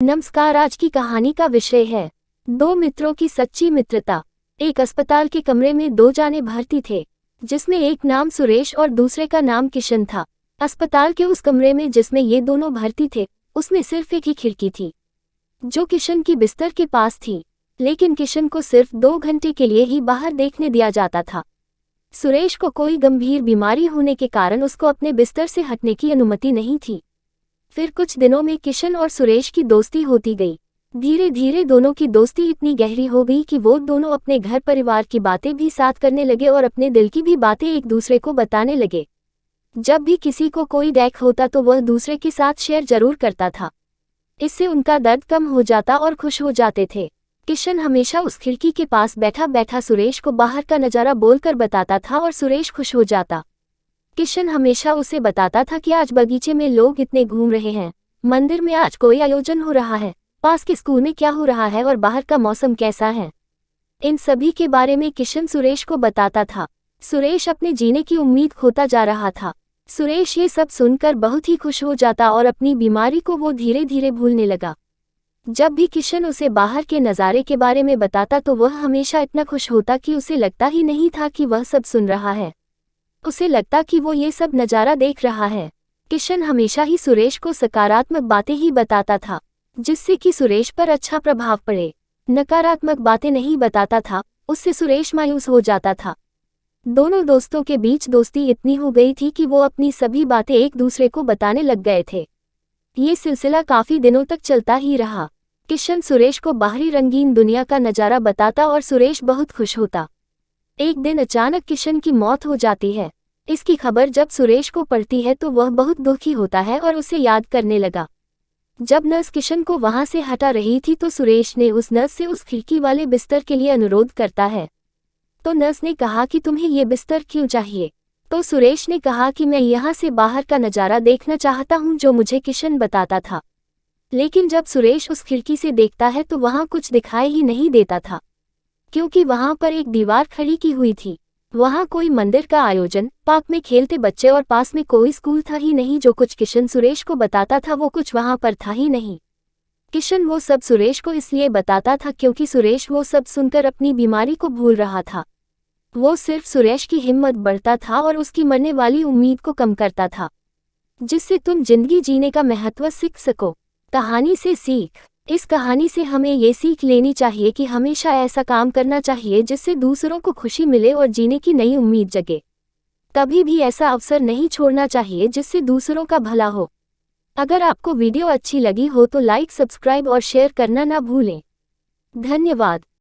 नमस्कार। आज की कहानी का विषय है दो मित्रों की सच्ची मित्रता। एक अस्पताल के कमरे में दो जाने भर्ती थे, जिसमें एक नाम सुरेश और दूसरे का नाम किशन था। अस्पताल के उस कमरे में जिसमें ये दोनों भर्ती थे, उसमें सिर्फ एक ही खिड़की थी, जो किशन की बिस्तर के पास थी। लेकिन किशन को सिर्फ 2 घंटे के लिए ही बाहर देखने दिया जाता था। सुरेश को कोई गंभीर बीमारी होने के कारण उसको अपने बिस्तर से हटने की अनुमति नहीं थी। फिर कुछ दिनों में किशन और सुरेश की दोस्ती होती गई। धीरे धीरे दोनों की दोस्ती इतनी गहरी हो गई कि वो दोनों अपने घर परिवार की बातें भी साथ करने लगे और अपने दिल की भी बातें एक दूसरे को बताने लगे। जब भी किसी को कोई डैक होता तो वह दूसरे के साथ शेयर जरूर करता था। इससे उनका दर्द कम हो जाता और खुश हो जाते थे। किशन हमेशा उस खिड़की के पास बैठा बैठा सुरेश को बाहर का नज़ारा बोलकर बताता था और सुरेश खुश हो जाता। किशन हमेशा उसे बताता था कि आज बगीचे में लोग इतने घूम रहे हैं, मंदिर में आज कोई आयोजन हो रहा है, पास के स्कूल में क्या हो रहा है और बाहर का मौसम कैसा है। इन सभी के बारे में किशन सुरेश को बताता था। सुरेश अपने जीने की उम्मीद खोता जा रहा था। सुरेश ये सब सुनकर बहुत ही खुश हो जाता और अपनी बीमारी को वो धीरे धीरे भूलने लगा। जब भी किशन उसे बाहर के नज़ारे के बारे में बताता तो वह हमेशा इतना खुश होता कि उसे लगता ही नहीं था कि वह सब सुन रहा है। उसे लगता कि वो ये सब नज़ारा देख रहा है। किशन हमेशा ही सुरेश को सकारात्मक बातें ही बताता था, जिससे कि सुरेश पर अच्छा प्रभाव पड़े। नकारात्मक बातें नहीं बताता था, उससे सुरेश मायूस हो जाता था। दोनों दोस्तों के बीच दोस्ती इतनी हो गई थी कि वो अपनी सभी बातें एक दूसरे को बताने लग गए थे। ये सिलसिला काफ़ी दिनों तक चलता ही रहा। किशन सुरेश को बाहरी रंगीन दुनिया का नज़ारा बताता और सुरेश बहुत खुश होता। एक दिन अचानक किशन की मौत हो जाती है। इसकी खबर जब सुरेश को पड़ती है तो वह बहुत दुखी होता है और उसे याद करने लगा। जब नर्स किशन को वहां से हटा रही थी तो सुरेश ने उस नर्स से उस खिड़की वाले बिस्तर के लिए अनुरोध करता है। तो नर्स ने कहा कि तुम्हें ये बिस्तर क्यों चाहिए? तो सुरेश ने कहा कि मैं यहाँ से बाहर का नज़ारा देखना चाहता हूँ जो मुझे किशन बताता था। लेकिन जब सुरेश उस खिड़की से देखता है तो वहाँ कुछ दिखाई ही नहीं देता था, क्योंकि वहां पर एक दीवार खड़ी की हुई थी। वहां कोई मंदिर का आयोजन, पार्क में खेलते बच्चे और पास में कोई स्कूल था ही नहीं। जो कुछ किशन सुरेश को बताता था वो कुछ वहां पर था ही नहीं। किशन वो सब सुरेश को इसलिए बताता था क्योंकि सुरेश वो सब सुनकर अपनी बीमारी को भूल रहा था। वो सिर्फ सुरेश की हिम्मत बढ़ता था और उसकी मरने वाली उम्मीद को कम करता था, जिससे तुम जिंदगी जीने का महत्व सीख सको। कहानी से सीख। इस कहानी से हमें ये सीख लेनी चाहिए कि हमेशा ऐसा काम करना चाहिए जिससे दूसरों को खुशी मिले और जीने की नई उम्मीद जगे। कभी भी ऐसा अवसर नहीं छोड़ना चाहिए जिससे दूसरों का भला हो। अगर आपको वीडियो अच्छी लगी हो तो लाइक, सब्सक्राइब और शेयर करना ना भूलें। धन्यवाद।